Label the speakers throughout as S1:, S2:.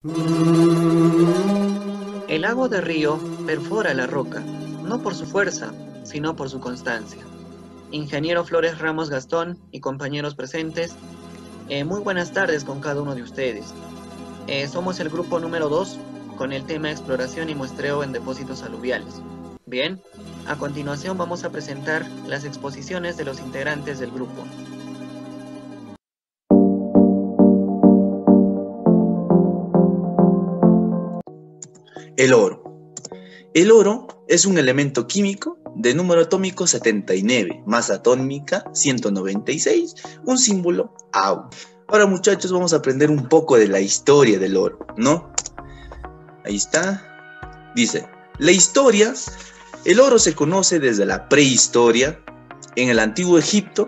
S1: El lago de Río perfora la roca, no por su fuerza, sino por su constancia. Ingeniero Flores Ramos Gastón y compañeros presentes, muy buenas tardes con cada uno de ustedes. Somos el grupo número 2 con el tema exploración y muestreo en depósitos aluviales. Bien, a continuación vamos a presentar las exposiciones de los integrantes del grupo.
S2: El oro. El oro es un elemento químico de número atómico 79, masa atómica 196, un símbolo Au. Ahora, muchachos, vamos a aprender un poco de la historia del oro, ¿no? Ahí está. Dice, la historia, el oro se conoce desde la prehistoria. En el antiguo Egipto,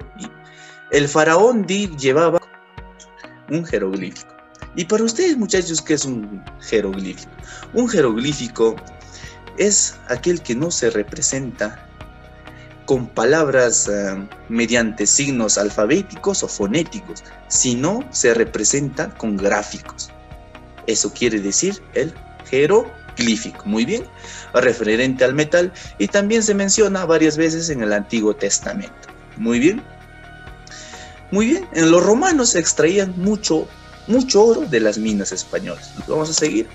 S2: el faraón Dir llevaba un jeroglífico. Y para ustedes, muchachos, ¿qué es un jeroglífico? Un jeroglífico es aquel que no se representa con palabras mediante signos alfabéticos o fonéticos, sino se representa con gráficos. Eso quiere decir el jeroglífico. Muy bien, referente al metal, y también se menciona varias veces en el Antiguo Testamento. Muy bien. Muy bien, en los romanos se extraían mucho oro de las minas españolas. Vamos a seguir.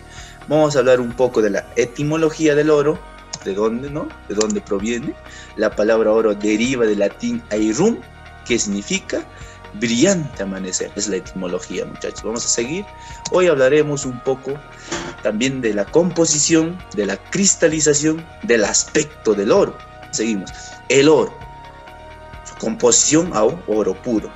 S2: Vamos a hablar un poco de la etimología del oro, de dónde, ¿no? De dónde proviene. La palabra oro deriva del latín airum, que significa brillante amanecer. Es la etimología, muchachos. Vamos a seguir. Hoy hablaremos un poco también de la composición, de la cristalización, del aspecto del oro. Seguimos. El oro. Su composición a oro puro.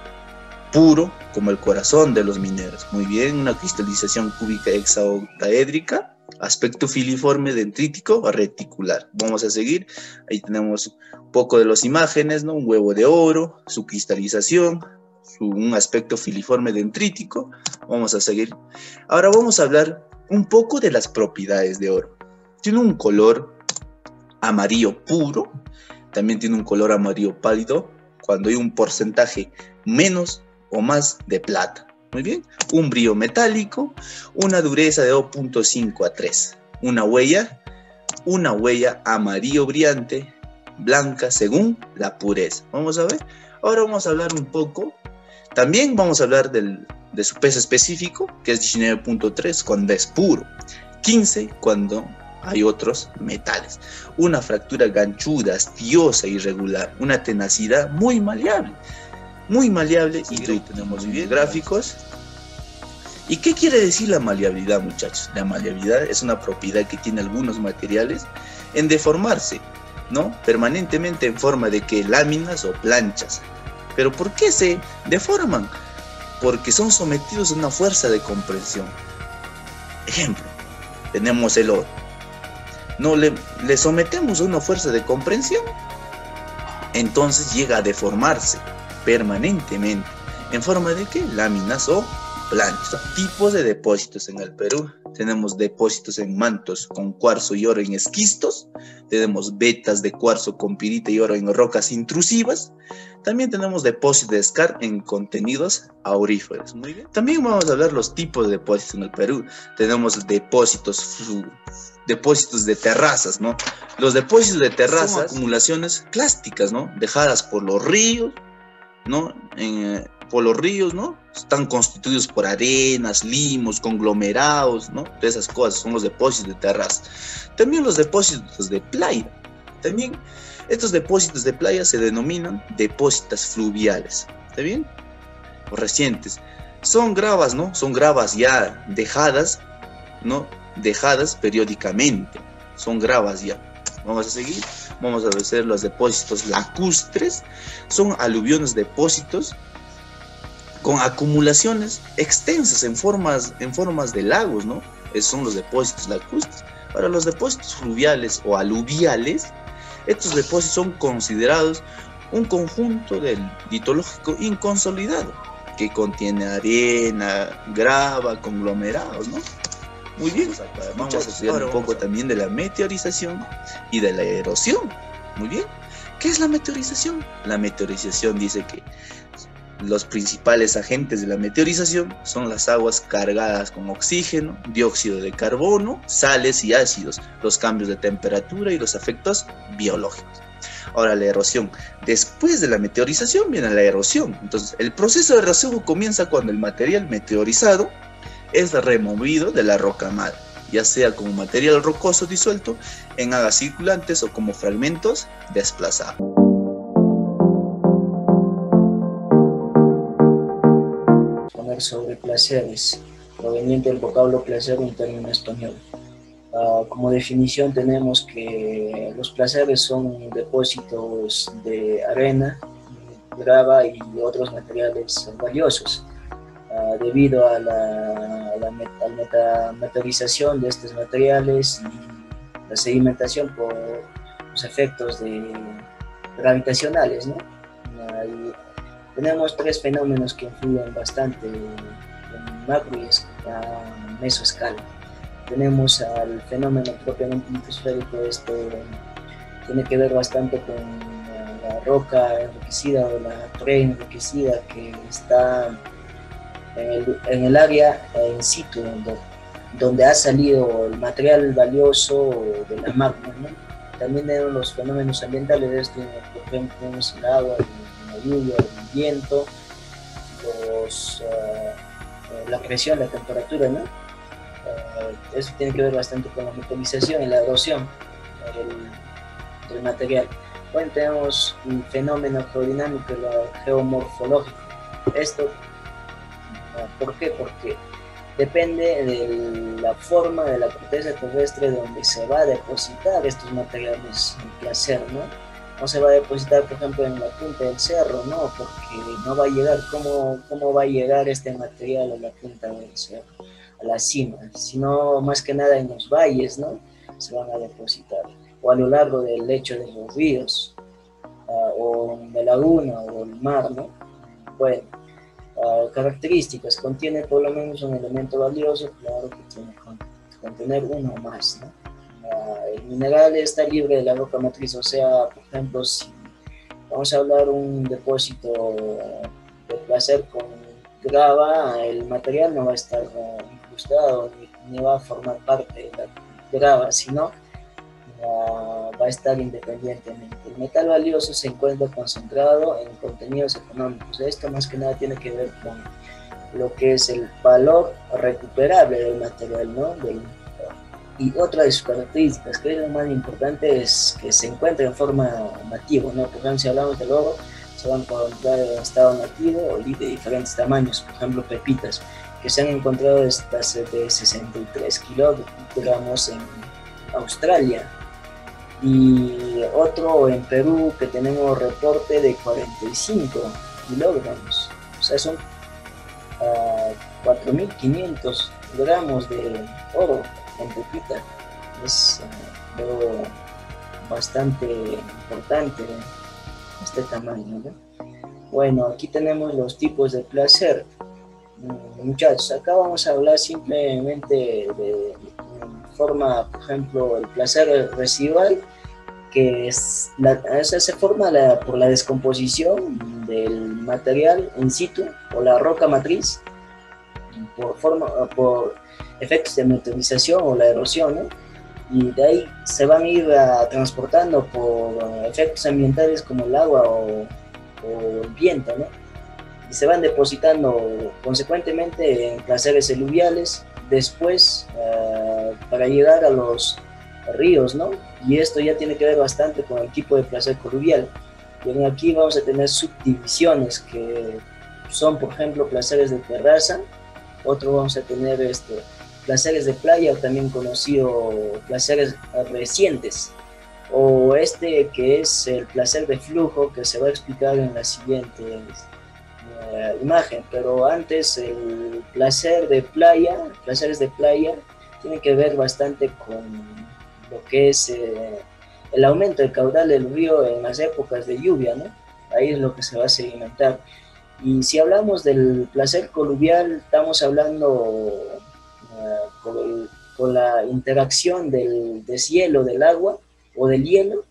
S2: Puro como el corazón de los mineros. Muy bien, una cristalización cúbica hexaoctaédrica, aspecto filiforme dendrítico reticular. Vamos a seguir. Ahí tenemos un poco de las imágenes, ¿no? Un huevo de oro, su cristalización, un aspecto filiforme dendrítico. Vamos a seguir. Ahora vamos a hablar un poco de las propiedades de oro. Tiene un color amarillo puro, también tiene un color amarillo pálido cuando hay un porcentaje menos o más de plata. Muy bien, un brillo metálico, una dureza de 2.5 a 3, una huella amarillo brillante, blanca según la pureza. Vamos a ver, ahora vamos a hablar un poco, también vamos a hablar de su peso específico, que es 19.3 cuando es puro, 15 cuando hay otros metales, una fractura ganchuda, astiosa, irregular, una tenacidad muy maleable, y ahí tenemos bien gráficos. ¿Y qué quiere decir la maleabilidad, muchachos? La maleabilidad es una propiedad que tiene algunos materiales en deformarse, ¿no? Permanentemente en forma de que láminas o planchas. ¿Pero por qué se deforman? Porque son sometidos a una fuerza de compresión. Ejemplo, tenemos el oro. No le sometemos a una fuerza de compresión, entonces llega a deformarse permanentemente. ¿En forma de qué? Láminas o planchas. Tipos de depósitos en el Perú. Tenemos depósitos en mantos con cuarzo y oro en esquistos. Tenemos vetas de cuarzo con pirita y oro en rocas intrusivas. También tenemos depósitos de skarn en contenidos auríferos. Muy bien. También vamos a hablar los tipos de depósitos en el Perú. Tenemos depósitos de terrazas, ¿no? Los depósitos de terrazas son acumulaciones clásticas, ¿no? Dejadas por los ríos, ¿no? ¿no? Están constituidos por arenas, limos, conglomerados, ¿no? De esas cosas son los depósitos de terrazas. También los depósitos de playa. También estos depósitos de playa se denominan depósitos fluviales. ¿Está bien? O recientes. Son gravas, ¿no? Son gravas ya dejadas, ¿no? Dejadas periódicamente. Son gravas ya. Vamos a seguir. Vamos a ver los depósitos lacustres. Son aluviones depósitos con acumulaciones extensas en formas de lagos, ¿no? Esos son los depósitos lacustres. Ahora, los depósitos fluviales o aluviales, estos depósitos son considerados un conjunto del litológico inconsolidado que contiene arena, grava, conglomerados, ¿no? Muy bien, vamos a estudiar un poco también de la meteorización y de la erosión. Muy bien, ¿qué es la meteorización? La meteorización dice que Los principales agentes de la meteorización son las aguas cargadas con oxígeno, dióxido de carbono, sales y ácidos, los cambios de temperatura y los efectos biológicos. Ahora, la erosión. Después de la meteorización viene la erosión. Entonces, el proceso de erosión comienza cuando el material meteorizado es removido de la roca madre, ya sea como material rocoso disuelto en aguas circulantes o como fragmentos desplazados.
S3: Sobre placeres, proveniente del vocablo placer, un término español. Como definición tenemos que los placeres son depósitos de arena, grava y otros materiales valiosos, debido a la meteorización de estos materiales y la sedimentación por los efectos gravitacionales, ¿no? Tenemos tres fenómenos que influyen bastante en macro y a mesoescala. Tenemos al fenómeno propiamente litosférico. Esto tiene que ver bastante con la roca enriquecida o la pre-enriquecida que está en el área in situ, donde ha salido el material valioso de la magma, ¿no? También tenemos los fenómenos ambientales, por ejemplo, tenemos el agua, la lluvia, el viento, la presión, la temperatura, ¿no? Eso tiene que ver bastante con la meteorización y la erosión del material. Bueno, tenemos un fenómeno geodinámico y geomorfológico. Esto, ¿por qué? Porque depende de la forma de la corteza terrestre donde se va a depositar estos materiales en placer, ¿no? No se va a depositar, por ejemplo, en la punta del cerro, ¿no? Porque no va a llegar. ¿Cómo va a llegar este material a la punta del cerro, a la cima? Sino más que nada en los valles, ¿no? Se van a depositar. O a lo largo del lecho de los ríos, o en la laguna, o el mar, ¿no? Bueno, características. Contiene por lo menos un elemento valioso, claro que tiene que contener uno o más, ¿no? El mineral está libre de la roca matriz, o sea, por ejemplo, si vamos a hablar un depósito de placer con grava, el material no va a estar incrustado ni va a formar parte de la grava, sino va a estar independientemente. El metal valioso se encuentra concentrado en contenidos económicos. Esto más que nada tiene que ver con lo que es el valor recuperable del material, ¿no? Y otra de sus características, que es lo más importante, es que se encuentra en forma nativa, ¿no? Por ejemplo, si hablamos del oro, se van a encontrar en estado nativo o de diferentes tamaños, por ejemplo, pepitas, que se han encontrado de 63 kilogramos en Australia, y otro en Perú que tenemos reporte de 45 kilogramos, o sea, son 4.500 gramos de oro en pepita. Es algo bastante importante este tamaño, ¿no? Bueno, aquí tenemos los tipos de placer. Muchachos, acá vamos a hablar simplemente de forma, por ejemplo, el placer residual, que se forma por la descomposición del material in situ o la roca matriz por efectos de meteorización o la erosión, ¿no? Y de ahí se van a ir transportando por efectos ambientales como el agua o el viento, ¿no? Y se van depositando consecuentemente en placeres eluviales, después para llegar a los ríos, ¿no? Y esto ya tiene que ver bastante con el tipo de placer coluvial. Y aquí vamos a tener subdivisiones que son, por ejemplo, placeres de terraza. Otro vamos a tener placeres de playa, o también conocido placeres recientes, o que es el placer de flujo, que se va a explicar en la siguiente imagen. Pero antes, el placer de playa, placeres de playa, tienen que ver bastante con lo que es el aumento del caudal del río en las épocas de lluvia, ¿no? Ahí es lo que se va a sedimentar. Y si hablamos del placer coluvial, estamos hablando con la interacción del deshielo del agua o del hielo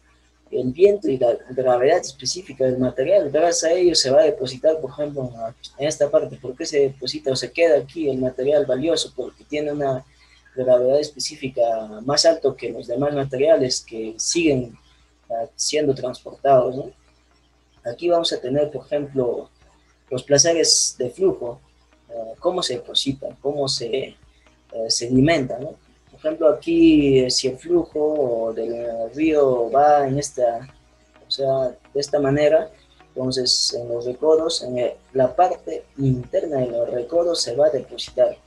S3: el viento y la gravedad específica del material. Gracias a ello se va a depositar, por ejemplo, en esta parte. ¿Por qué se deposita o se queda aquí el material valioso? Porque tiene una gravedad específica más alto que los demás materiales que siguen siendo transportados, ¿no? Aquí vamos a tener, por ejemplo, los placeres de flujo, cómo se depositan, cómo se sedimentan, ¿no? Por ejemplo, aquí, si el flujo del río va en o sea, de esta manera, entonces en los recodos, la parte interna de los recodos se va a depositar.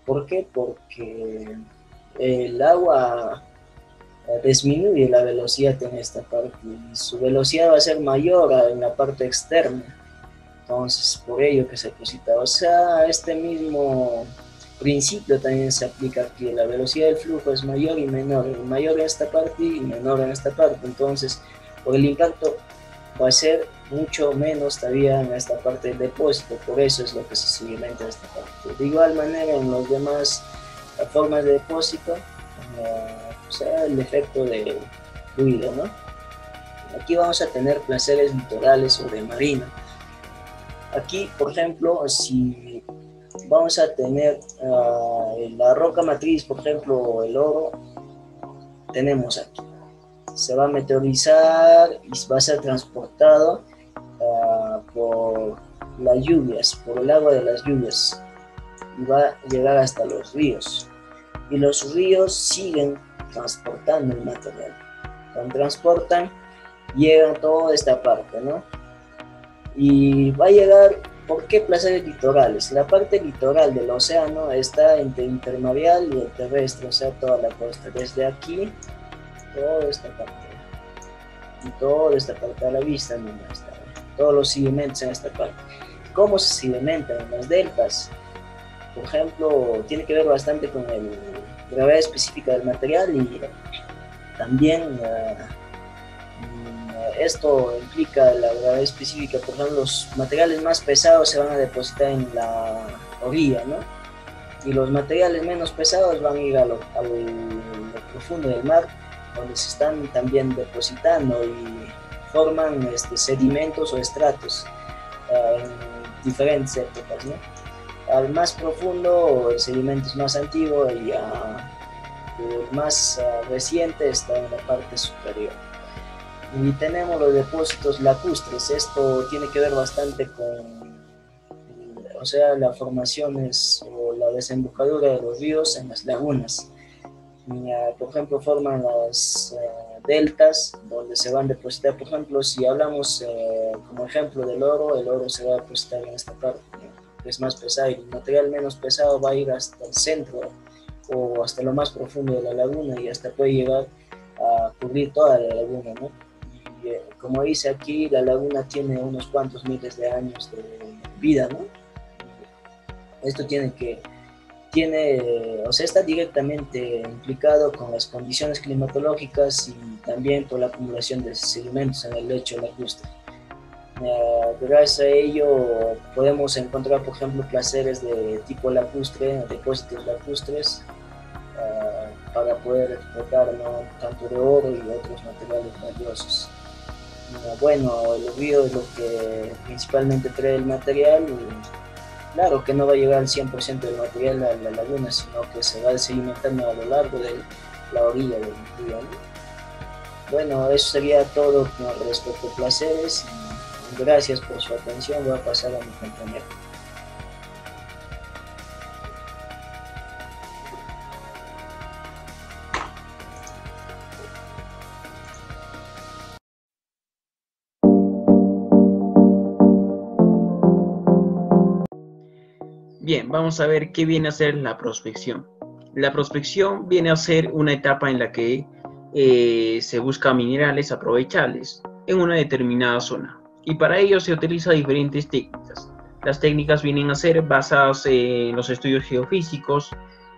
S3: ¿Por qué? Porque el agua disminuye la velocidad en esta parte y su velocidad va a ser mayor en la parte externa. Entonces, por ello que se deposita. O sea, este mismo principio también se aplica aquí. La velocidad del flujo es mayor y menor. Mayor en esta parte y menor en esta parte. Entonces, por el impacto va a ser mucho menos todavía en esta parte del depósito. Por eso es lo que se sedimenta en esta parte. De igual manera, en los demás formas de depósito, o sea, el efecto de fluido, ¿no? Aquí vamos a tener placeres litorales o de marina. Aquí, por ejemplo, si vamos a tener la roca matriz, por ejemplo, el oro, tenemos aquí. Se va a meteorizar y va a ser transportado por las lluvias, por el agua de las lluvias, y va a llegar hasta los ríos. Y los ríos siguen transportando el material. Cuando transportan, llega a toda esta parte, ¿no? Y va a llegar, ¿por qué placeres litorales? La parte litoral del océano está entre intermareal y el terrestre, o sea, toda la costa. Desde aquí, toda esta parte. Y toda esta parte a la vista, ¿no? Todos los sedimentos en esta parte. ¿Cómo se sedimentan en las deltas? Por ejemplo, tiene que ver bastante con la gravedad específica del material y también esto implica la gravedad específica. Por ejemplo, los materiales más pesados se van a depositar en la orilla, ¿no? Y los materiales menos pesados van a ir a lo profundo del mar, donde se están también depositando y forman sedimentos o estratos en diferentes épocas, ¿no? Al más profundo el sedimento es más antiguo y el más reciente está en la parte superior. Y tenemos los depósitos lacustres. Esto tiene que ver bastante con, o sea, las formaciones o la desembocadura de los ríos en las lagunas. Por ejemplo, forman las deltas donde se van a depositar. Por ejemplo, si hablamos como ejemplo del oro, el oro se va a depositar en esta parte, ¿no? Que es más pesado, y el material menos pesado va a ir hasta el centro o hasta lo más profundo de la laguna y hasta puede llegar a cubrir toda la laguna, ¿no? Y como dice aquí, la laguna tiene unos cuantos miles de años de vida, ¿no? Esto o sea, está directamente implicado con las condiciones climatológicas y también por la acumulación de sedimentos en el lecho lacustre. Gracias a ello podemos encontrar, por ejemplo, placeres de tipo lacustre, depósitos lacustres, para poder explotar, ¿no?, tanto de oro y otros materiales valiosos. Bueno, el río es lo que principalmente trae el material. Claro que no va a llegar al 100% del material a la laguna, sino que se va sedimentando a lo largo de la orilla del río, ¿no? Bueno, eso sería todo con respecto a placeres. Y gracias por su atención. Voy a pasar a mi compañero.
S4: Bien, vamos a ver qué viene a ser la prospección. La prospección viene a ser una etapa en la que se busca minerales aprovechables en una determinada zona, y para ello se utiliza diferentes técnicas. Las técnicas vienen a ser basadas en los estudios geofísicos,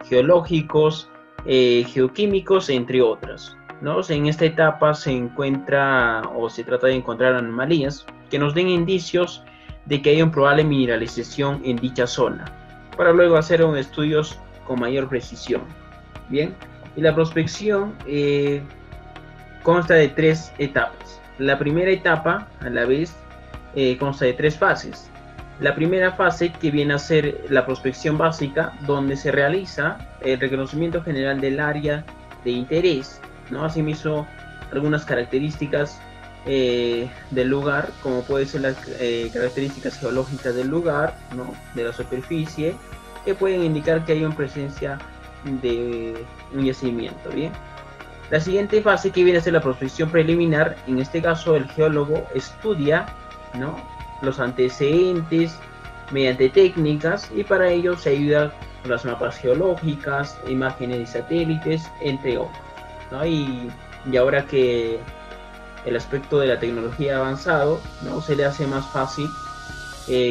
S4: geológicos, geoquímicos, entre otras, ¿no? En esta etapa se encuentra o se trata de encontrar anomalías que nos den indicios de que hay una probable mineralización en dicha zona, para luego hacer estudios con mayor precisión. Bien, y la prospección consta de 3 etapas. La primera etapa, a la vez, consta de 3 fases. La primera fase, que viene a ser la prospección básica, donde se realiza el reconocimiento general del área de interés, ¿no? Asimismo, algunas características del lugar, como pueden ser las características geológicas del lugar, ¿no? De la superficie, que pueden indicar que hay una presencia de un yacimiento. Bien. La siguiente fase, que viene a ser la prospección preliminar, en este caso el geólogo estudia, ¿no? Los antecedentes mediante técnicas, y para ello se ayuda con las mapas geológicas, imágenes de satélites, entre otros, ¿no? Y ahora que el aspecto de la tecnología ha avanzado, ¿no? Se le hace más fácil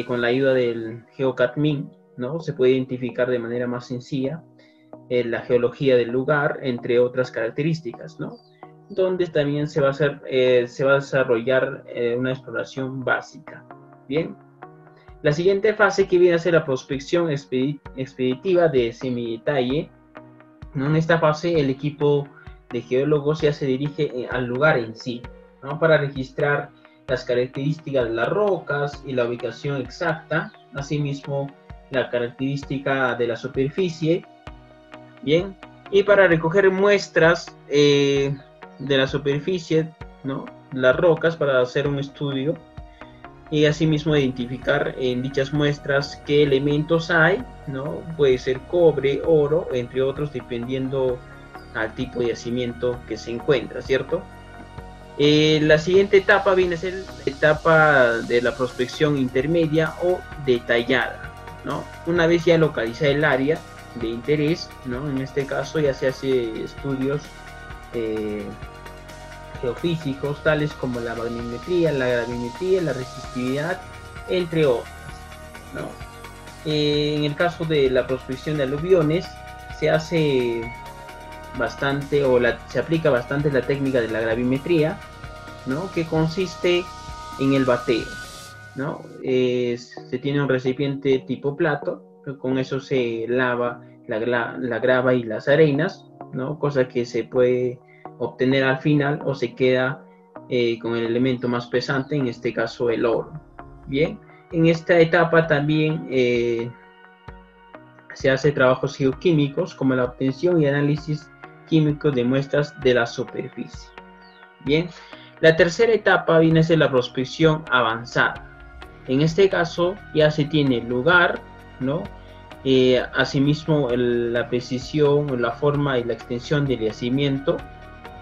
S4: con la ayuda del GeoCATMIN, ¿no? Se puede identificar de manera más sencilla la geología del lugar, entre otras características, ¿no? Donde también se va a desarrollar una exploración básica. Bien. La siguiente fase, que viene a ser la prospección expeditiva de semidetalle, ¿no? En esta fase el equipo de geólogos ya se dirige al lugar en sí, ¿no? Para registrar las características de las rocas y la ubicación exacta, asimismo la característica de la superficie. Bien, y para recoger muestras de la superficie, ¿no? Las rocas, para hacer un estudio y asimismo identificar en dichas muestras qué elementos hay, ¿no? Puede ser cobre, oro, entre otros, dependiendo al tipo de yacimiento que se encuentra, ¿cierto? La siguiente etapa viene a ser la etapa de la prospección intermedia o detallada, ¿no? Una vez ya localizada el área de interés, ¿no? En este caso ya se hace estudios geofísicos, tales como la magnimetría, la gravimetría, la resistividad, entre otros, ¿no? En el caso de la prospección de aluviones, se hace bastante, se aplica bastante la técnica de la gravimetría, ¿no? Que consiste en el bateo, ¿no? Se tiene un recipiente tipo plato, con eso se lava la grava y las arenas, ¿no? Cosa que se puede obtener al final, o se queda con el elemento más pesante, en este caso el oro. Bien, en esta etapa también se hace trabajos geoquímicos, como la obtención y análisis químico de muestras de la superficie. Bien, la tercera etapa viene a ser la prospección avanzada. En este caso ya se tiene el lugar, ¿no? Asimismo la precisión, la forma y la extensión del yacimiento,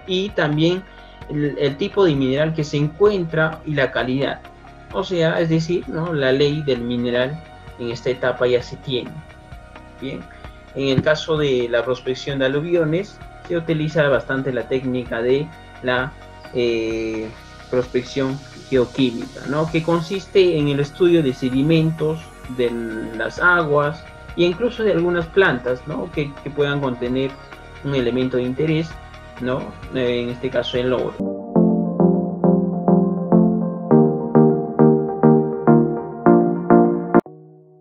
S4: y también el tipo de mineral que se encuentra y la calidad. O sea, es decir, ¿no? La ley del mineral en esta etapa ya se tiene. Bien, en el caso de la prospección de aluviones, se utiliza bastante la técnica de la prospección geoquímica, ¿no? Que consiste en el estudio de sedimentos, de las aguas e incluso de algunas plantas, ¿no? que puedan contener un elemento de interés, ¿no? En este caso el oro.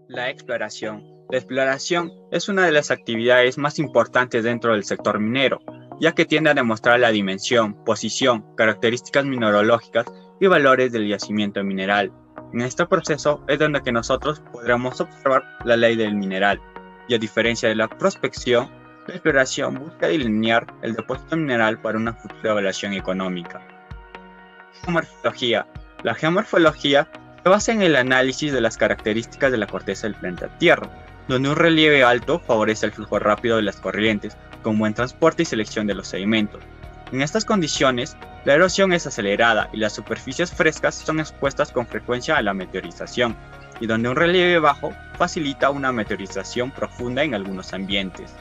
S5: La exploración. La exploración es una de las actividades más importantes dentro del sector minero, ya que tiende a demostrar la dimensión, posición, características mineralógicas y valores del yacimiento mineral. En este proceso es donde que nosotros podremos observar la ley del mineral, y a diferencia de la prospección, la exploración busca delinear el depósito mineral para una futura evaluación económica. Geomorfología. La geomorfología se basa en el análisis de las características de la corteza del planeta Tierra, donde un relieve alto favorece el flujo rápido de las corrientes, con buen transporte y selección de los sedimentos. En estas condiciones, la erosión es acelerada y las superficies frescas son expuestas con frecuencia a la meteorización, y donde un relieve bajo facilita una meteorización profunda en algunos ambientes.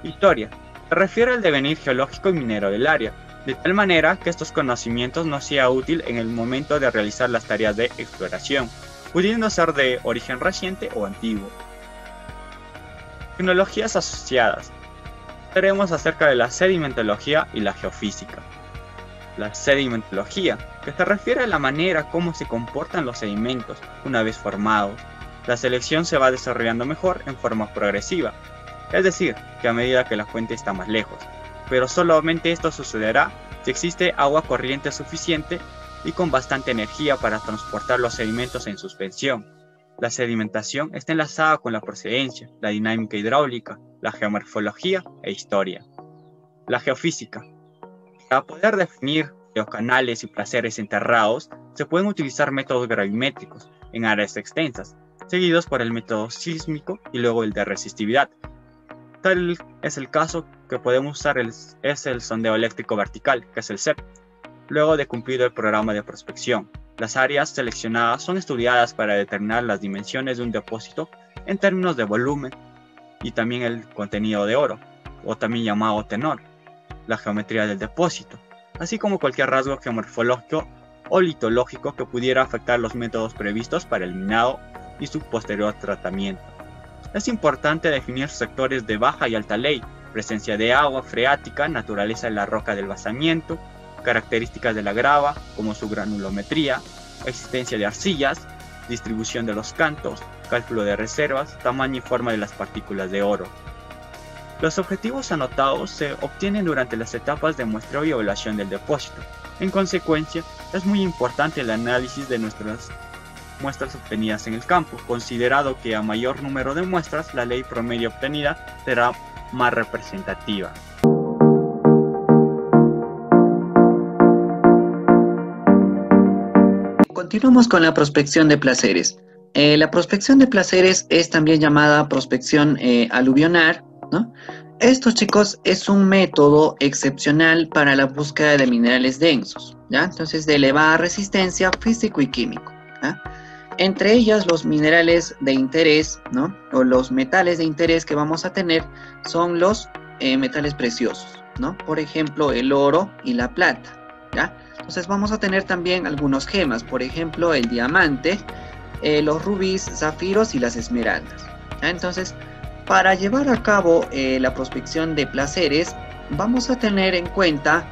S5: Historia. Se refiere al devenir geológico y minero del área, de tal manera que estos conocimientos nos sea útil en el momento de realizar las tareas de exploración, pudiendo ser de origen reciente o antiguo. Tecnologías asociadas. Hablaremos acerca de la sedimentología y la geofísica. La sedimentología, que se refiere a la manera como se comportan los sedimentos una vez formados. La selección se va desarrollando mejor en forma progresiva, es decir, que a medida que la fuente está más lejos, pero solamente esto sucederá si existe agua corriente suficiente y con bastante energía para transportar los sedimentos en suspensión. La sedimentación está enlazada con la procedencia, la dinámica hidráulica, la geomorfología e historia. La geofísica. Para poder definir geocanales y placeres enterrados, se pueden utilizar métodos gravimétricos en áreas extensas, seguidos por el método sísmico y luego el de resistividad. Tal es el caso que podemos usar es el sondeo eléctrico vertical, que es el SEP. Luego de cumplido el programa de prospección, las áreas seleccionadas son estudiadas para determinar las dimensiones de un depósito en términos de volumen y también el contenido de oro, o también llamado tenor, la geometría del depósito, así como cualquier rasgo geomorfológico o litológico que pudiera afectar los métodos previstos para el minado y su posterior tratamiento. Es importante definir sectores de baja y alta ley, presencia de agua freática, naturaleza de la roca del basamiento, características de la grava como su granulometría, existencia de arcillas, distribución de los cantos, cálculo de reservas, tamaño y forma de las partículas de oro. Los objetivos anotados se obtienen durante las etapas de muestreo y evaluación del depósito. En consecuencia, es muy importante el análisis de nuestras muestras obtenidas en el campo, considerado que a mayor número de muestras, la ley promedio obtenida será más representativa.
S1: Continuamos con la prospección de placeres. La prospección de placeres es también llamada prospección aluvionar, ¿no? Esto, chicos, es un método excepcional para la búsqueda de minerales densos, ¿ya? Entonces, de elevada resistencia físico y químico, ¿ya? Entre ellas, los minerales de interés, ¿no? O los metales de interés que vamos a tener son los metales preciosos, ¿no? Por ejemplo, el oro y la plata, ¿ya? Entonces vamos a tener también algunos gemas, por ejemplo, el diamante, los rubíes, zafiros y las esmeraldas, ¿ya? Entonces, para llevar a cabo la prospección de placeres, vamos a tener en cuenta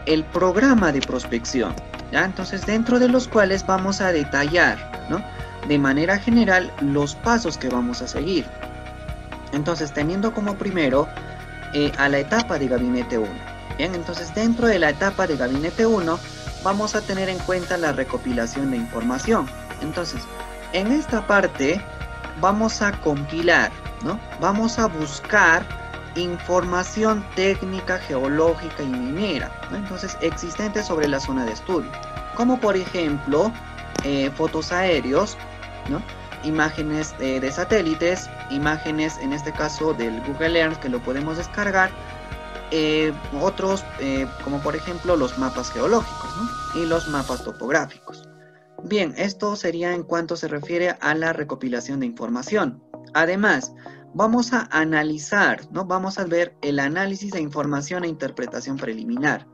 S1: el programa de prospección, ¿ya? Entonces, dentro de los cuales vamos a detallar, ¿no? De manera general los pasos que vamos a seguir. Entonces, teniendo como primero a la etapa de gabinete 1. Bien, entonces dentro de la etapa de gabinete 1 vamos a tener en cuenta la recopilación de información. Entonces, en esta parte vamos a compilar, ¿no? Vamos a buscar información técnica, geológica y minera, ¿no? Entonces, existente sobre la zona de estudio, como por ejemplo fotos aéreos, ¿no? Imágenes de satélites, imágenes en este caso del Google Earth que lo podemos descargar, otros como por ejemplo los mapas geológicos, ¿no? Y los mapas topográficos. Bien, esto sería en cuanto se refiere a la recopilación de información. Además, vamos a analizar, ¿no? Vamos a ver el análisis de información e interpretación preliminar.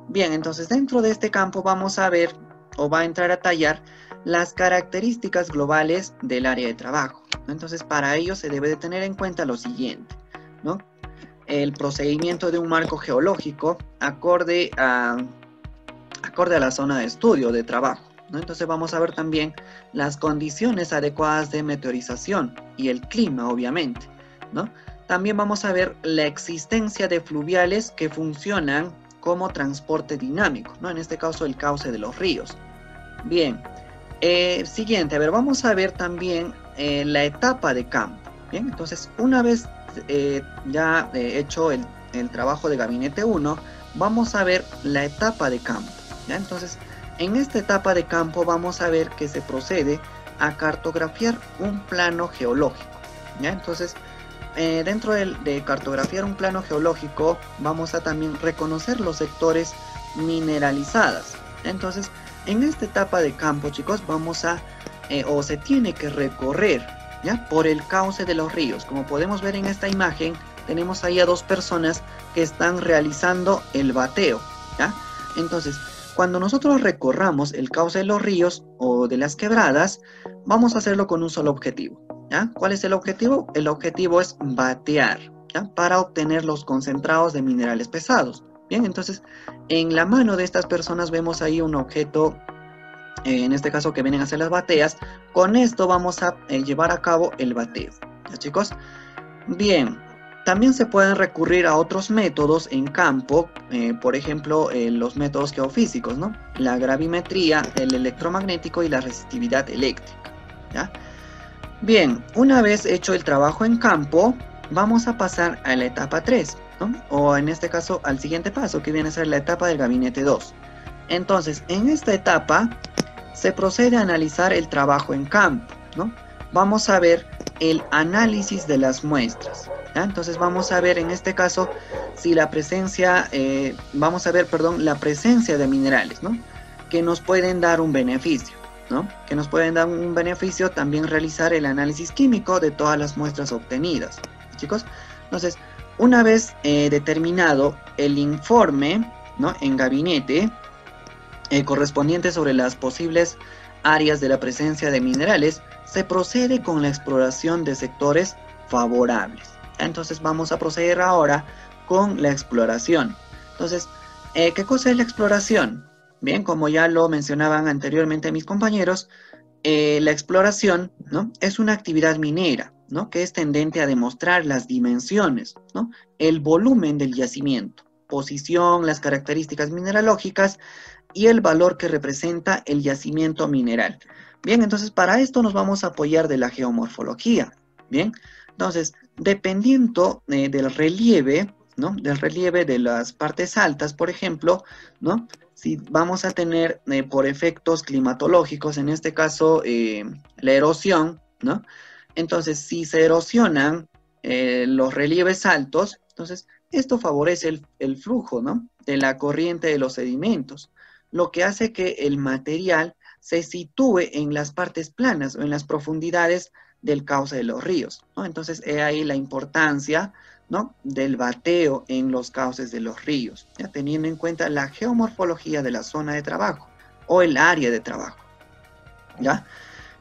S1: Bien, entonces dentro de este campo vamos a ver o va a entrar a tallar las características globales del área de trabajo, ¿no? Entonces, para ello se debe de tener en cuenta lo siguiente, ¿no? El procedimiento de un marco geológico acorde a la zona de estudio, de trabajo, ¿no? Entonces vamos a ver también las condiciones adecuadas de meteorización y el clima, obviamente, ¿no? También vamos a ver la existencia de fluviales que funcionan como transporte dinámico, ¿no? En este caso el cauce de los ríos. Bien, siguiente, a ver, vamos a ver también la etapa de campo. Bien, entonces una vez ya hecho el trabajo de gabinete 1, vamos a ver la etapa de campo, ¿ya? Entonces, en esta etapa de campo vamos a ver que se procede a cartografiar un plano geológico, ¿ya? Entonces, dentro de cartografiar un plano geológico, vamos a también reconocer los sectores mineralizados. Entonces, en esta etapa de campo, chicos, vamos a, o se tiene que recorrer, ¿ya? Por el cauce de los ríos. Como podemos ver en esta imagen, tenemos ahí a dos personas que están realizando el bateo, ¿ya? Entonces, cuando nosotros recorramos el cauce de los ríos o de las quebradas, vamos a hacerlo con un solo objetivo, ¿ya? ¿Cuál es el objetivo? El objetivo es batear, ¿ya? Para obtener los concentrados de minerales pesados. Bien, entonces, en la mano de estas personas vemos ahí un objeto, en este caso que vienen a hacer las bateas. Con esto vamos a llevar a cabo el bateo, ¿ya, chicos? Bien, También se pueden recurrir a otros métodos en campo, por ejemplo, los métodos geofísicos, ¿no? La gravimetría, el electromagnético y la resistividad eléctrica, ¿ya? Bien, una vez hecho el trabajo en campo, vamos a pasar a la etapa 3, ¿no? O en este caso al siguiente paso, que viene a ser la etapa del gabinete 2. Entonces, en esta etapa se procede a analizar el trabajo en campo, ¿no? Vamos a ver el análisis de las muestras, ¿ya? Entonces vamos a ver en este caso si la presencia, la presencia de minerales, ¿no? Que nos pueden dar un beneficio, ¿no? Que nos pueden dar un beneficio, también realizar el análisis químico de todas las muestras obtenidas, chicos. Entonces, una vez determinado el informe, ¿no? En gabinete correspondiente sobre las posibles áreas de la presencia de minerales, se procede con la exploración de sectores favorables. Entonces vamos a proceder ahora con la exploración. Entonces, ¿qué cosa es la exploración? Bien, como ya lo mencionaban anteriormente mis compañeros, la exploración, ¿no? Es una actividad minera, ¿no? Que es tendente a demostrar las dimensiones, ¿no? El volumen del yacimiento, posición, las características mineralógicas y el valor que representa el yacimiento mineral. Bien, entonces para esto nos vamos a apoyar de la geomorfología. Bien, entonces dependiendo del relieve, ¿no? Del relieve de las partes altas, por ejemplo, ¿no? Si vamos a tener por efectos climatológicos, en este caso la erosión, ¿no? Entonces si se erosionan los relieves altos, entonces esto favorece el flujo, ¿no? De la corriente de los sedimentos, lo que hace que el material se sitúe en las partes planas o en las profundidades del cauce de los ríos, ¿no? Entonces, he ahí la importancia, ¿no? Del bateo en los cauces de los ríos, ¿ya? Teniendo en cuenta la geomorfología de la zona de trabajo o el área de trabajo, ¿ya?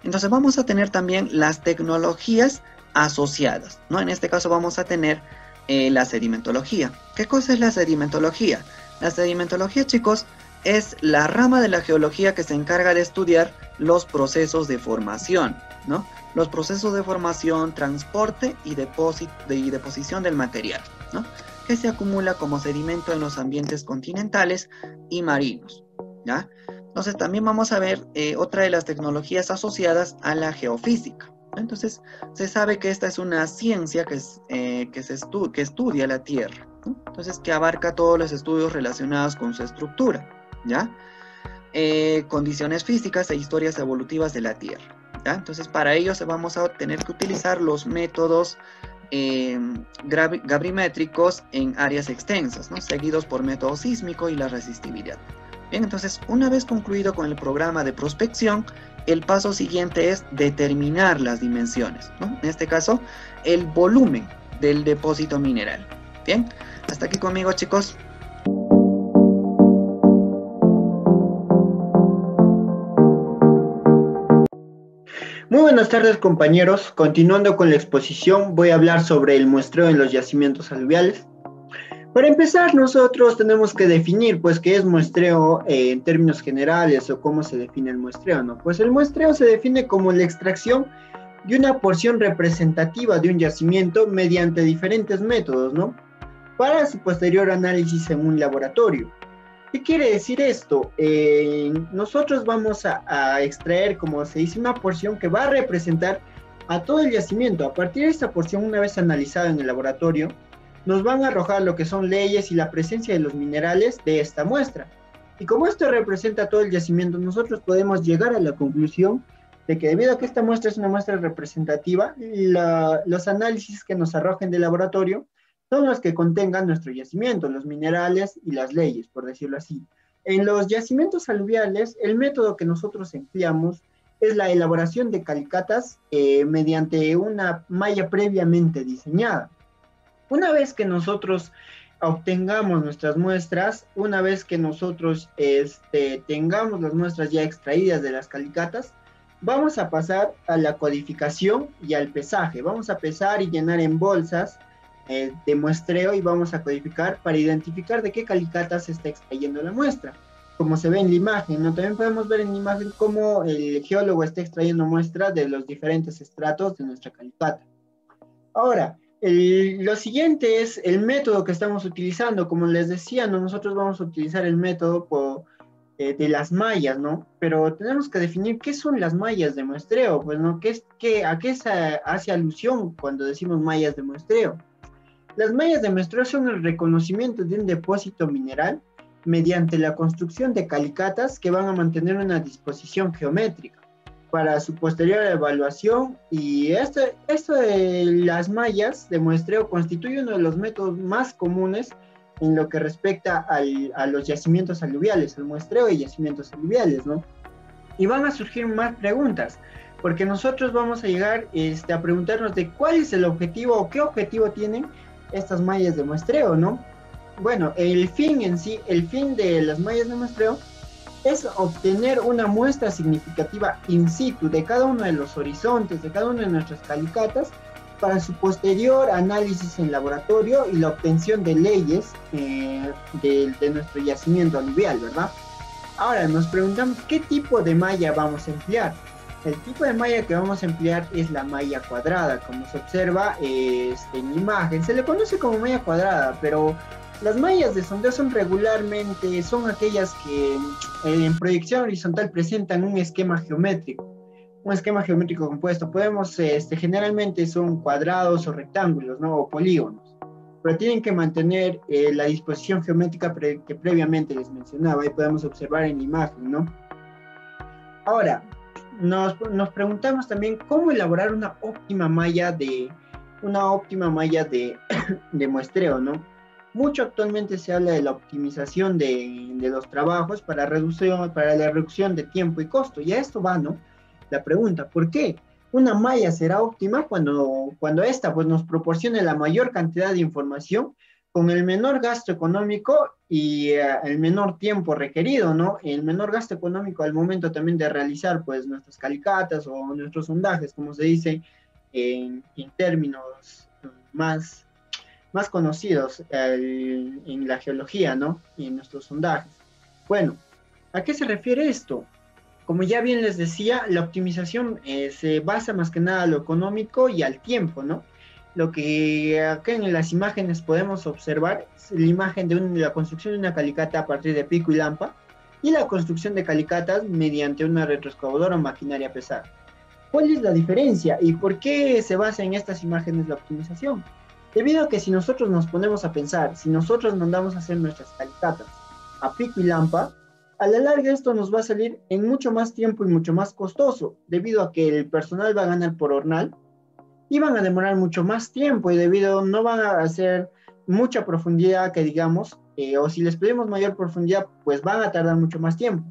S1: Entonces, vamos a tener también las tecnologías asociadas, ¿no? En este caso vamos a tener la sedimentología. ¿Qué cosa es la sedimentología? La sedimentología, chicos, es la rama de la geología que se encarga de estudiar los procesos de formación, ¿no? Los procesos de formación, transporte y deposición del material, ¿no? Que se acumula como sedimento en los ambientes continentales y marinos, ¿ya? Entonces también vamos a ver otra de las tecnologías asociadas a la geofísica. Entonces se sabe que esta es una ciencia que estudia la Tierra, ¿no? Entonces que abarca todos los estudios relacionados con su estructura, ¿ya? Condiciones físicas e historias evolutivas de la Tierra, ¿ya? Entonces para ello vamos a tener que utilizar los métodos gravimétricos en áreas extensas, ¿no? Seguidos por método sísmico y la resistividad. Bien, entonces una vez concluido con el programa de prospección, el paso siguiente es determinar las dimensiones, ¿no? En este caso, el volumen del depósito mineral. Bien, hasta aquí conmigo, chicos.
S6: Muy buenas tardes, compañeros. Continuando con la exposición, voy a hablar sobre el muestreo en los yacimientos aluviales. Para empezar, nosotros tenemos que definir, pues, qué es muestreo en términos generales o cómo se define el muestreo, ¿no? Pues el muestreo se define como la extracción de una porción representativa de un yacimiento mediante diferentes métodos, ¿no? Para su posterior análisis en un laboratorio. ¿Qué quiere decir esto? Nosotros vamos a extraer, como se dice, una porción que va a representar a todo el yacimiento. A partir de esta porción, una vez analizada en el laboratorio, nos van a arrojar lo que son leyes y la presencia de los minerales de esta muestra. Y como esto representa todo el yacimiento, nosotros podemos llegar a la conclusión de que debido a que esta muestra es una muestra representativa, los análisis que nos arrojen del laboratorio son los que contengan nuestro yacimiento, los minerales y las leyes, por decirlo así. En los yacimientos aluviales, el método que nosotros empleamos es la elaboración de calicatas mediante una malla previamente diseñada. Una vez que nosotros obtengamos nuestras muestras, una vez que nosotros tengamos las muestras ya extraídas de las calicatas, vamos a pasar a la codificación y al pesaje. Vamos a pesar y llenar en bolsas de muestreo y vamos a codificar para identificar de qué calicata se está extrayendo la muestra. Como se ve en la imagen, ¿no? También podemos ver en la imagen cómo el geólogo está extrayendo muestras de los diferentes estratos de nuestra calicata. Ahora, Lo siguiente es el método que estamos utilizando. Como les decía, ¿no? Nosotros vamos a utilizar el método de las mallas, ¿no? Pero tenemos que definir qué son las mallas de muestreo, pues, ¿no? ¿A qué se hace alusión cuando decimos mallas de muestreo? Las mallas de muestreo son el reconocimiento de un depósito mineral mediante la construcción de calicatas que van a mantener una disposición geométrica para su posterior evaluación, y esto de las mallas de muestreo constituye uno de los métodos más comunes en lo que respecta a los yacimientos aluviales, al muestreo de yacimientos aluviales, ¿no? Y van a surgir más preguntas, porque nosotros vamos a llegar a preguntarnos de cuál es el objetivo o qué objetivo tienen estas mallas de muestreo, ¿no? Bueno, el fin en sí, el fin de las mallas de muestreo es obtener una muestra significativa in situ de cada uno de los horizontes, de cada una de nuestras calicatas, para su posterior análisis en laboratorio y la obtención de leyes de nuestro yacimiento aluvial, ¿verdad? Ahora nos preguntamos qué tipo de malla vamos a emplear. El tipo de malla que vamos a emplear es la malla cuadrada, como se observa en imagen. Se le conoce como malla cuadrada, pero las mallas de sondeo son aquellas que en proyección horizontal presentan un esquema geométrico compuesto. Generalmente son cuadrados o rectángulos, ¿no? O polígonos, pero tienen que mantener la disposición geométrica que previamente les mencionaba, y podemos observar en la imagen, ¿no? Ahora, nos preguntamos también cómo elaborar una óptima malla de muestreo, ¿no? Mucho actualmente se habla de la optimización de los trabajos para la reducción de tiempo y costo. Y a esto va, ¿no? La pregunta, ¿por qué una malla será óptima cuando esta pues, nos proporcione la mayor cantidad de información con el menor gasto económico y el menor tiempo requerido, ¿no? El menor gasto económico al momento también de realizar pues nuestras calicatas o nuestros sondajes, como se dice en términos más conocidos en la geología, ¿no? Y en nuestros sondajes. Bueno, ¿a qué se refiere esto? Como ya bien les decía, la optimización se basa más que nada a lo económico y al tiempo, ¿no? Lo que acá en las imágenes podemos observar es la imagen de la construcción de una calicata a partir de pico y lampa, y la construcción de calicatas mediante una retroexcavadora o maquinaria pesada. ¿Cuál es la diferencia y por qué se basa en estas imágenes la optimización? Debido a que si nosotros nos ponemos a pensar, si nosotros mandamos a hacer nuestras calicatas a pico y lampa, a la larga esto nos va a salir en mucho más tiempo y mucho más costoso, debido a que el personal va a ganar por hornal y van a demorar mucho más tiempo, y no van a hacer mucha profundidad que digamos, o si les pedimos mayor profundidad, pues van a tardar mucho más tiempo.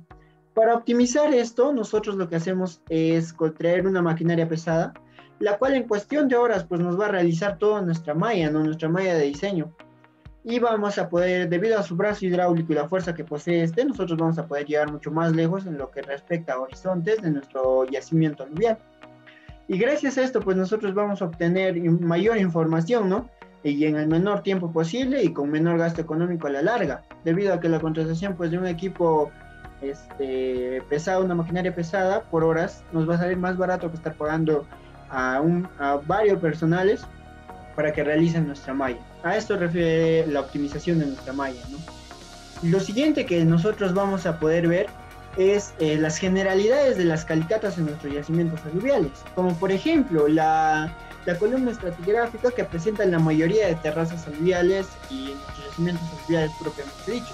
S6: Para optimizar esto, nosotros lo que hacemos es traer una maquinaria pesada, la cual en cuestión de horas pues nos va a realizar toda nuestra malla, ¿no? Nuestra malla de diseño. Y vamos a poder, debido a su brazo hidráulico y la fuerza que posee nosotros vamos a poder llegar mucho más lejos en lo que respecta a horizontes de nuestro yacimiento aluvial. Y gracias a esto pues nosotros vamos a obtener mayor información, ¿no? Y en el menor tiempo posible y con menor gasto económico a la larga, debido a que la contratación pues de un equipo pesado, una maquinaria pesada por horas, nos va a salir más barato que estar pagando a varios personales para que realicen nuestra malla. A esto refiere la optimización de nuestra malla, ¿no? Lo siguiente que nosotros vamos a poder ver es las generalidades de las calicatas en nuestros yacimientos aluviales, como por ejemplo la columna estratigráfica que presenta la mayoría de terrazas aluviales y en nuestros yacimientos aluviales propiamente dicho,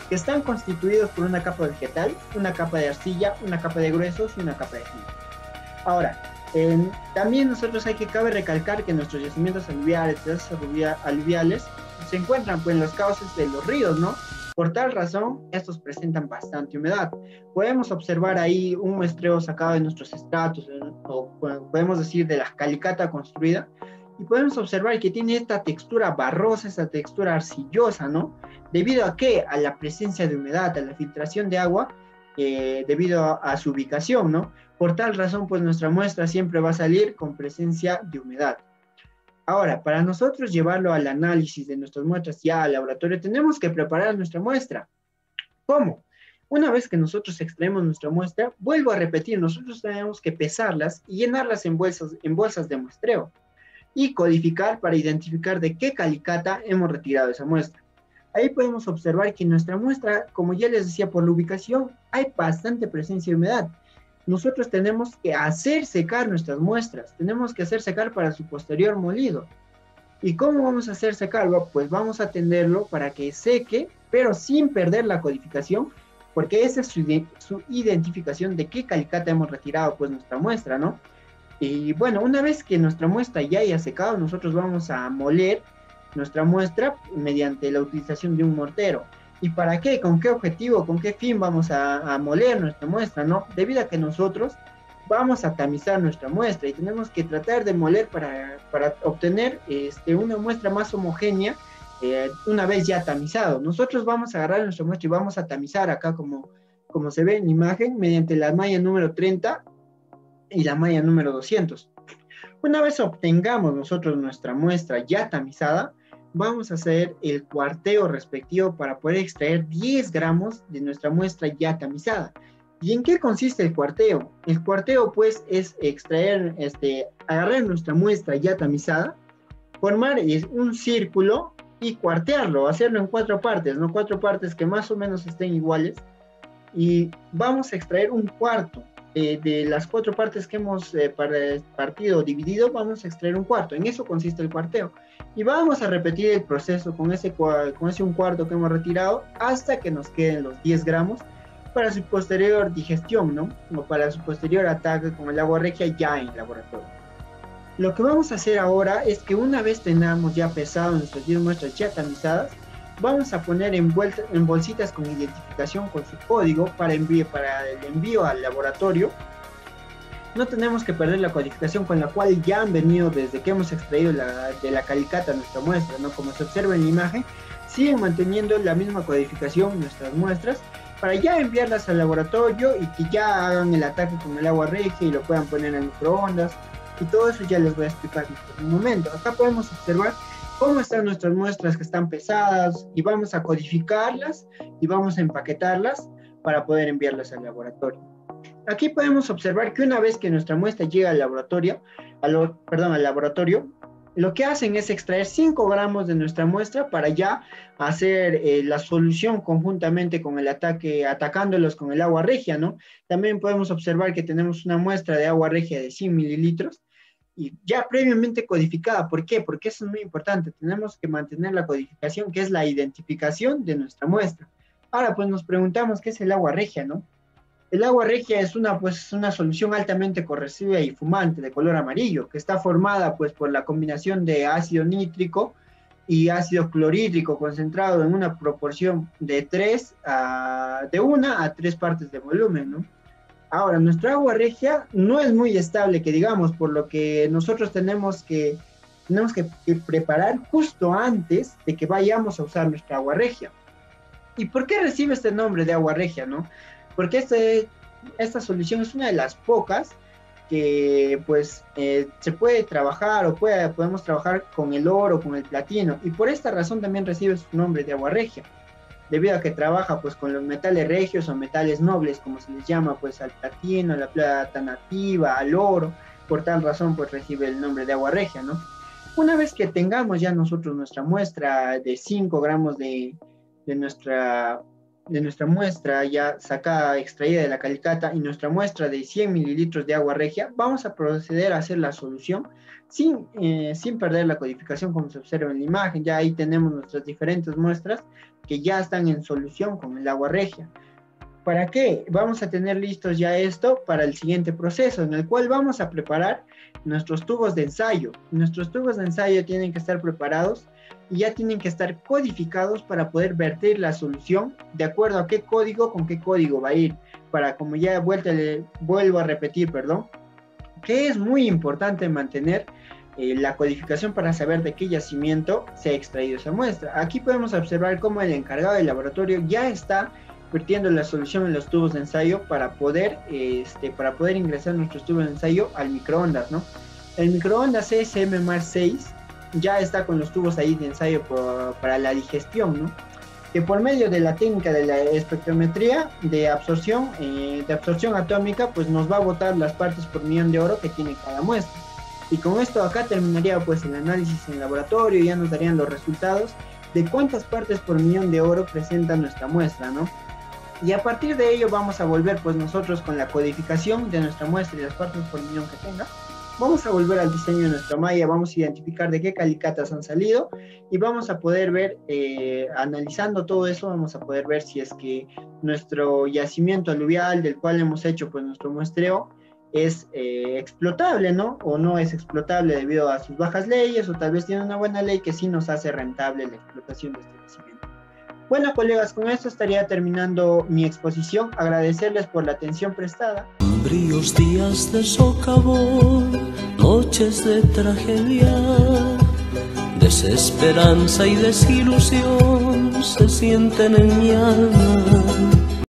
S6: que están constituidos por una capa vegetal, una capa de arcilla, una capa de gruesos y una capa de fibra. Ahora, también cabe recalcar que nuestros yacimientos aluviales se encuentran pues, en los cauces de los ríos, ¿no? Por tal razón, estos presentan bastante humedad. Podemos observar ahí un muestreo sacado de nuestros estratos, o podemos decir de la calicata construida, y podemos observar que tiene esta textura barrosa, esta textura arcillosa, ¿no? ¿Debido a qué? A la presencia de humedad, a la filtración de agua, debido a su ubicación, ¿no? Por tal razón, pues nuestra muestra siempre va a salir con presencia de humedad. Ahora, para nosotros llevarlo al análisis de nuestras muestras ya al laboratorio, tenemos que preparar nuestra muestra. ¿Cómo? Una vez que nosotros extraemos nuestra muestra, vuelvo a repetir, nosotros tenemos que pesarlas y llenarlas en bolsas de muestreo. y codificar para identificar de qué calicata hemos retirado esa muestra. Ahí podemos observar que en nuestra muestra, como ya les decía, por la ubicación hay bastante presencia de humedad. Nosotros tenemos que hacer secar nuestras muestras, tenemos que hacer secar para su posterior molido. ¿Y cómo vamos a hacer secarlo? Pues vamos a tenderlo para que seque, pero sin perder la codificación, porque esa es su identificación de qué calicata hemos retirado pues nuestra muestra, ¿no? Y bueno, una vez que nuestra muestra ya haya secado, nosotros vamos a moler nuestra muestra mediante la utilización de un mortero. ¿Y para qué? ¿Con qué objetivo? ¿Con qué fin vamos a moler nuestra muestra, no? Debido a que nosotros vamos a tamizar nuestra muestra y tenemos que tratar de moler para obtener una muestra más homogénea una vez ya tamizado. Nosotros vamos a agarrar nuestra muestra y vamos a tamizar acá como se ve en la imagen mediante la malla número 30 y la malla número 200. Una vez obtengamos nosotros nuestra muestra ya tamizada, vamos a hacer el cuarteo respectivo para poder extraer 10 gramos de nuestra muestra ya tamizada. ¿Y en qué consiste el cuarteo? El cuarteo pues es extraer, agarrar nuestra muestra ya tamizada, formar un círculo y cuartearlo, hacerlo en 4 partes, ¿no? 4 partes que más o menos estén iguales, y vamos a extraer un cuarto. De las 4 partes que hemos partido o dividido, vamos a extraer un cuarto. En eso consiste el cuarteo. Y vamos a repetir el proceso con ese un cuarto que hemos retirado hasta que nos queden los 10 gramos para su posterior digestión, ¿no? O para su posterior ataque con el agua regia ya en laboratorio. Lo que vamos a hacer ahora es que una vez tengamos ya pesado nuestras 10 muestras ya tamizadas, vamos a poner en bolsitas con identificación con su código para el envío al laboratorio. No tenemos que perder la codificación con la cual ya han venido desde que hemos extraído de la calicata nuestra muestra, ¿no? Como se observa en la imagen, siguen manteniendo la misma codificación nuestras muestras para ya enviarlas al laboratorio y que ya hagan el ataque con el agua regia y lo puedan poner en microondas, y todo eso ya les voy a explicar en un momento. Acá podemos observar cómo están nuestras muestras que están pesadas y vamos a codificarlas y vamos a empaquetarlas para poder enviarlas al laboratorio. Aquí podemos observar que una vez que nuestra muestra llega al laboratorio, lo que hacen es extraer 5 gramos de nuestra muestra para ya hacer la solución conjuntamente con el atacándolos con el agua regia, ¿no? También podemos observar que tenemos una muestra de agua regia de 100 mililitros y ya previamente codificada. ¿Por qué? Porque eso es muy importante. Tenemos que mantener la codificación, que es la identificación de nuestra muestra. Ahora, pues nos preguntamos qué es el agua regia, ¿no? El agua regia es una solución altamente corrosiva y fumante de color amarillo, que está formada pues por la combinación de ácido nítrico y ácido clorhídrico concentrado en una proporción de 1 a 3 partes de volumen, ¿no? Ahora, nuestra agua regia no es muy estable, que digamos, por lo que nosotros tenemos que preparar justo antes de que vayamos a usar nuestra agua regia. ¿Y por qué recibe este nombre de agua regia, no? Porque esta solución es una de las pocas que pues se puede trabajar o podemos trabajar con el oro, con el platino, y por esta razón también recibe su nombre de agua regia, debido a que trabaja pues con los metales regios o metales nobles, como se les llama pues al platino, a la plata nativa, al oro. Por tal razón pues recibe el nombre de agua regia, ¿no? Una vez que tengamos ya nosotros nuestra muestra de 5 gramos de nuestra muestra ya sacada, extraída de la calicata, y nuestra muestra de 100 mililitros de agua regia, vamos a proceder a hacer la solución sin perder la codificación, como se observa en la imagen. Ya ahí tenemos nuestras diferentes muestras que ya están en solución con el agua regia. ¿Para qué? Vamos a tener listos ya esto para el siguiente proceso, en el cual vamos a preparar nuestros tubos de ensayo. Nuestros tubos de ensayo tienen que estar preparados y ya tienen que estar codificados para poder vertir la solución de acuerdo a qué código, con qué código va a ir, para, como ya vuelvo a repetir, que es muy importante mantener la codificación para saber de qué yacimiento se ha extraído esa muestra. Aquí podemos observar cómo el encargado del laboratorio ya está vertiendo la solución en los tubos de ensayo para poder ingresar nuestros tubos de ensayo al microondas, ¿no? El microondas SMMAR6 ya está con los tubos ahí de ensayo para la digestión, ¿no? Que por medio de la técnica de la espectrometría de absorción atómica, pues nos va a botar las partes por millón de oro que tiene cada muestra. Y con esto acá terminaría pues el análisis en laboratorio y ya nos darían los resultados de cuántas partes por millón de oro presenta nuestra muestra, ¿no? Y a partir de ello vamos a volver pues nosotros con la codificación de nuestra muestra y las partes por millón que tenga. Vamos a volver al diseño de nuestra malla, vamos a identificar de qué calicatas han salido y vamos a poder ver, analizando todo eso, vamos a poder ver si es que nuestro yacimiento aluvial del cual hemos hecho pues nuestro muestreo es explotable, ¿no? O no es explotable debido a sus bajas leyes, o tal vez tiene una buena ley que sí nos hace rentable la explotación de este yacimiento. Bueno, colegas, con esto estaría terminando mi exposición. Agradecerles por la atención prestada.
S7: Fríos días de socavón, noches de tragedia, desesperanza y desilusión se sienten en mi alma.